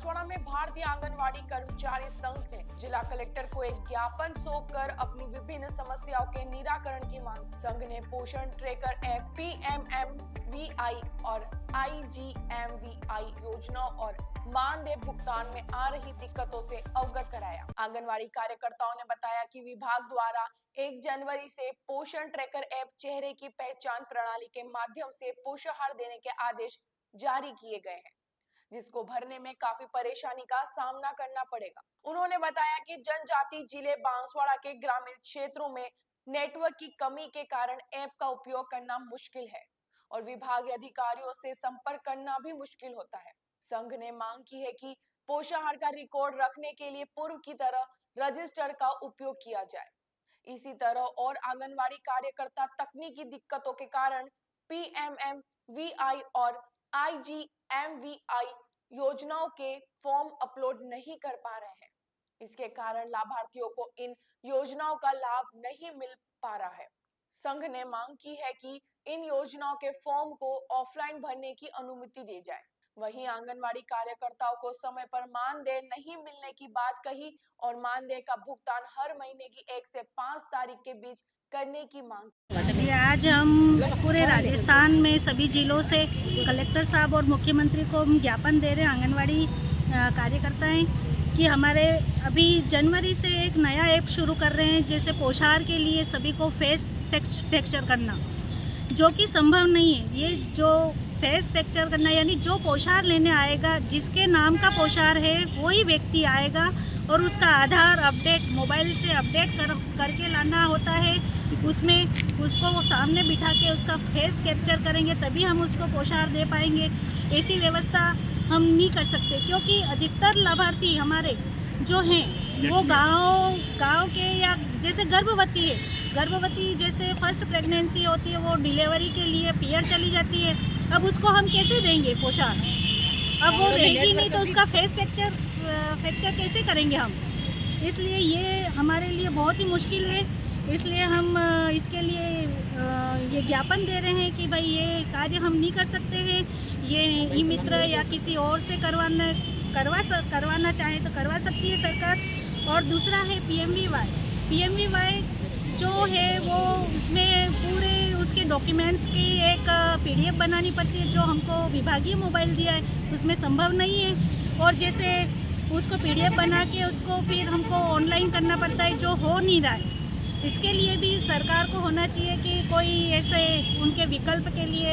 बांसवाड़ा में भारतीय आंगनवाड़ी कर्मचारी संघ ने जिला कलेक्टर को एक ज्ञापन सौंपकर अपनी विभिन्न समस्याओं के निराकरण की मांग। संघ ने पोषण ट्रैकर ऐप PMMVI और IGMVI योजनाओं और मानदेय भुगतान में आ रही दिक्कतों से अवगत कराया। आंगनवाड़ी कार्यकर्ताओं ने बताया कि विभाग द्वारा 1 जनवरी से पोषण ट्रैकर ऐप चेहरे की पहचान प्रणाली के माध्यम से पोषाहार देने के आदेश जारी किए गए हैं, जिसको भरने में काफी परेशानी का सामना करना पड़ेगा। उन्होंने बताया कि जनजाति जिले बांसवाड़ा के ग्रामीण क्षेत्रों में नेटवर्क की कमी के कारण ऐप का उपयोग करना मुश्किल है और विभागीय अधिकारियों से संपर्क करना भी मुश्किल होता है। संघ ने मांग की है कि पोषाहार का रिकॉर्ड रखने के लिए पूर्व की तरह रजिस्टर का उपयोग किया जाए। इसी तरह और आंगनवाड़ी कार्यकर्ता तकनीकी दिक्कतों के कारण PMMVI और IGMVI योजनाओं के फॉर्म अपलोड नहीं कर पा रहे हैं। इसके कारण लाभार्थियों को इन योजनाओं का लाभ नहीं मिल पा रहा है। संघ ने मांग की है कि इन योजनाओं के फॉर्म को ऑफलाइन भरने की अनुमति दी जाए। वहीं आंगनवाड़ी कार्यकर्ताओं को समय पर मानदेय नहीं मिलने की बात कही और मानदेय का भुगतान हर महीने की 1 से 5 तारीख के बीच करने की मांग। जी, आज हम पूरे राजस्थान में सभी जिलों से कलेक्टर साहब और मुख्यमंत्री को हम ज्ञापन दे रहे हैं आंगनवाड़ी कार्यकर्ता हैं कि हमारे अभी जनवरी से एक नया ऐप शुरू कर रहे हैं, जैसे पोषाहार के लिए सभी को फेस टेक्सचर करना, जो कि संभव नहीं है। ये जो फेस टेक्सचर करना यानी जो पोषाहार लेने आएगा, जिसके नाम का पोषाहार है वही व्यक्ति आएगा और उसका आधार अपडेट मोबाइल से अपडेट करके लाना होता है। उसमें उसको सामने बिठा के उसका फेस कैप्चर करेंगे तभी हम उसको पोषाहार दे पाएंगे। ऐसी व्यवस्था हम नहीं कर सकते, क्योंकि अधिकतर लाभार्थी हमारे जो हैं वो गांव के, या जैसे गर्भवती जैसे फर्स्ट प्रेगनेंसी होती है, वो डिलीवरी के लिए पीयर चली जाती है। अब उसको हम कैसे देंगे पोषाहार? अब वो रहेगी नहीं तो उसका फेस फ्रैक्चर कैसे करेंगे हम? इसलिए ये हमारे लिए बहुत ही मुश्किल है। इसलिए हम इसके लिए ये ज्ञापन दे रहे हैं कि भाई ये कार्य हम नहीं कर सकते हैं। ये ई मित्र या किसी और से करवाना चाहे तो करवा सकती है सरकार। और दूसरा है PMVY जो है वो उसमें पूरे उसके डॉक्यूमेंट्स की एक PDF बनानी पड़ती है, जो हमको विभागीय मोबाइल दिया है उसमें संभव नहीं है। और जैसे उसको PDF बना के उसको फिर हमको ऑनलाइन करना पड़ता है, जो हो नहीं रहा है। इसके लिए भी सरकार को होना चाहिए कि कोई ऐसे उनके विकल्प के लिए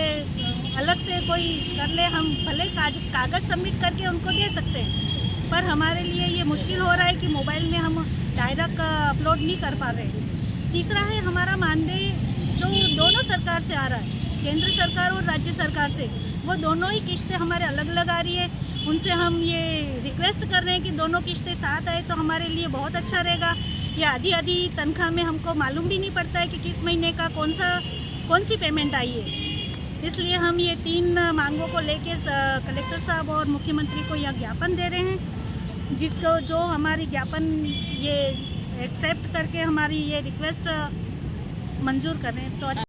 अलग से कोई कर ले। हम भले कागज़ सबमिट करके उनको दे सकते हैं, पर हमारे लिए ये मुश्किल हो रहा है कि मोबाइल में हम डायरेक्ट अपलोड नहीं कर पा रहे। तीसरा है हमारा मानदेय, जो दोनों सरकार से आ रहा है, केंद्र सरकार और राज्य सरकार से, वो दोनों ही किस्तें हमारे अलग अलग आ रही है। उनसे हम ये रिक्वेस्ट कर रहे हैं कि दोनों किस्तें साथ आए तो हमारे लिए बहुत अच्छा रहेगा। या आधी तनख्वाह में हमको मालूम भी नहीं पड़ता है कि किस महीने का कौन सी पेमेंट आई है। इसलिए हम ये 3 मांगों को लेके कलेक्टर साहब और मुख्यमंत्री को यह ज्ञापन दे रहे हैं, जिसको जो हमारी ज्ञापन ये एक्सेप्ट करके हमारी ये रिक्वेस्ट मंजूर करें तो अच्छा।